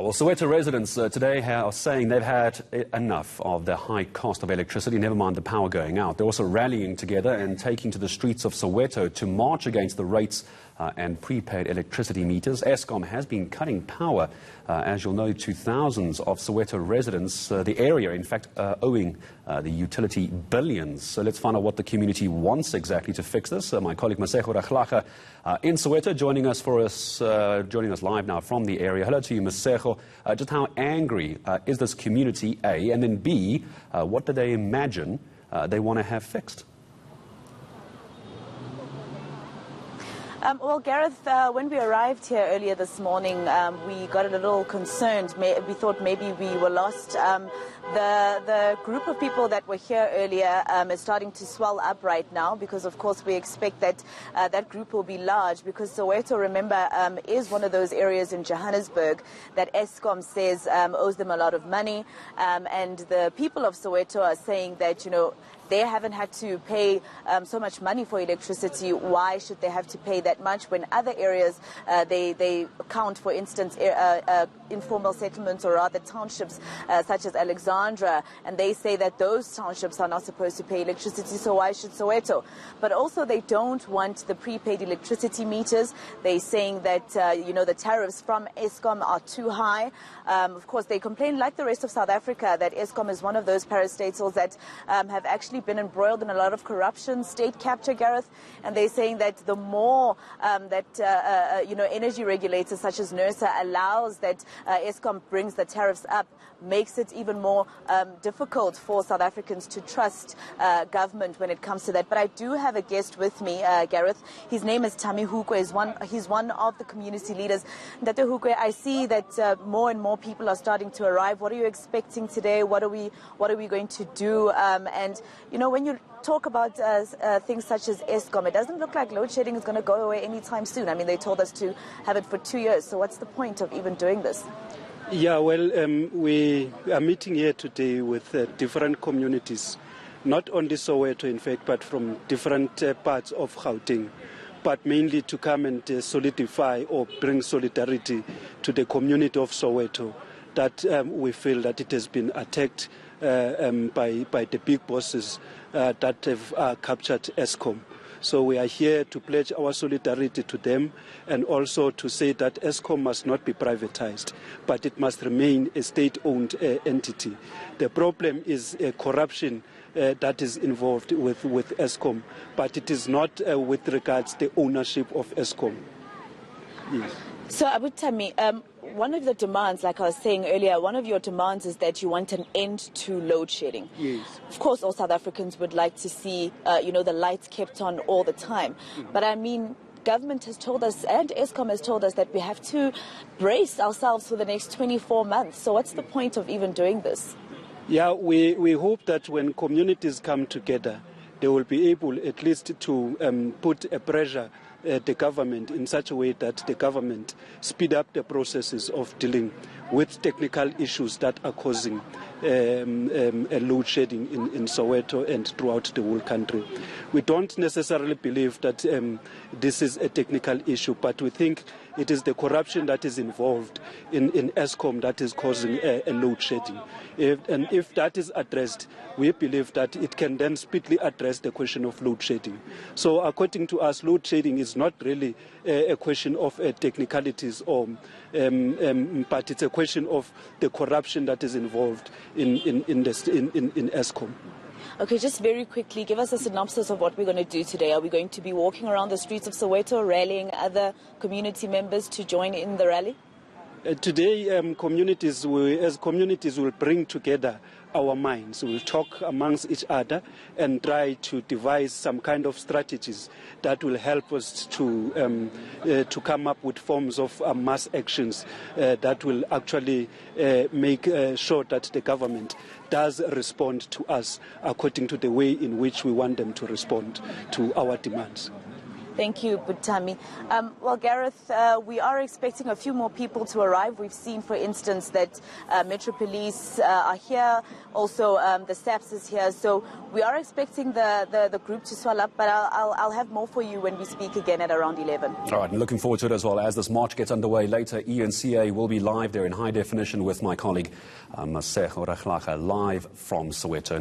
Well, Soweto residents today are saying they've had enough of the high cost of electricity, never mind the power going out. They're also rallying together and taking to the streets of Soweto to march against the rates and prepaid electricity meters. Eskom has been cutting power, as you'll know, to thousands of Soweto residents. The area, in fact, owing the utility billions. So let's find out what the community wants exactly to fix this. My colleague Masego Rachlaga in Soweto joining us live now from the area. Hello to you, Masego. Just how angry is this community, A, and then B, what do they imagine they want to have fixed? Well, Gareth, when we arrived here earlier this morning, we got a little concerned. We thought maybe we were lost. The group of people that were here earlier is starting to swell up right now because, of course, we expect that that group will be large because Soweto, remember, is one of those areas in Johannesburg that Eskom says owes them a lot of money. And the people of Soweto are saying that, you know, they haven't had to pay so much money for electricity. Why should they have to pay that much when other areas, they count, for instance, informal settlements or other townships such as Alexandra, and they say that those townships are not supposed to pay electricity, so why should Soweto? But also they don't want the prepaid electricity meters. They're saying that, you know, the tariffs from Eskom are too high. Of course, they complain, like the rest of South Africa, that Eskom is one of those parastatals that have actually been embroiled in a lot of corruption, state capture, Gareth, and they're saying that the more you know, energy regulators such as NERSA allows that Eskom brings the tariffs up, makes it even more difficult for South Africans to trust government when it comes to that. But I do have a guest with me, Gareth. His name is Tami Hukwe. He's one of the community leaders. Dr. Hukwe, I see that more and more people are starting to arrive. What are you expecting today? What are we going to do? And you know, when you talk about things such as Eskom, it doesn't look like load shedding is going to go away anytime soon. I mean, they told us to have it for 2 years. So what's the point of even doing this? Yeah, well, we are meeting here today with different communities, not only Soweto, in fact, but from different parts of Gauteng, but mainly to come and solidify or bring solidarity to the community of Soweto, that we feel that it has been attacked by the big bosses that have captured Eskom. So we are here to pledge our solidarity to them and also to say that Eskom must not be privatized, but it must remain a state-owned entity. The problem is corruption that is involved with Eskom, but it is not with regards to the ownership of Eskom. Yes. So, Abu Tami, one of the demands, like I was saying earlier, one of your demands is that you want an end to load shedding. Yes. Of course, all South Africans would like to see, you know, the lights kept on all the time. But I mean, government has told us, and Eskom has told us, that we have to brace ourselves for the next 24 months. So what's the point of even doing this? Yeah, we hope that when communities come together, they will be able at least to put a pressure the government in such a way that the government speed up the processes of dealing with technical issues that are causing a load shedding in Soweto and throughout the whole country. We don't necessarily believe that this is a technical issue, but we think it is the corruption that is involved in Eskom that is causing a load shedding. If that is addressed, we believe that it can then speedily address the question of load shedding. So according to us, load shedding is not really a question of technicalities, or, but it's a question of the corruption that is involved in Eskom. Okay, just very quickly, give us a synopsis of what we're going to do today. Are we going to be walking around the streets of Soweto, rallying other community members to join in the rally? Today, communities will bring together our minds. We'll talk amongst each other and try to devise some kind of strategies that will help us to come up with forms of mass actions that will actually make sure that the government does respond to us according to the way in which we want them to respond to our demands. Thank you, Butami. Well, Gareth, we are expecting a few more people to arrive. We've seen, for instance, that Metro Police are here. Also, the SAPS is here. So we are expecting the group to swell up, but I'll have more for you when we speak again at around 11. All right, and looking forward to it as well. As this march gets underway later, ENCA will be live there in high definition with my colleague Masego Raghlaga live from Soweto.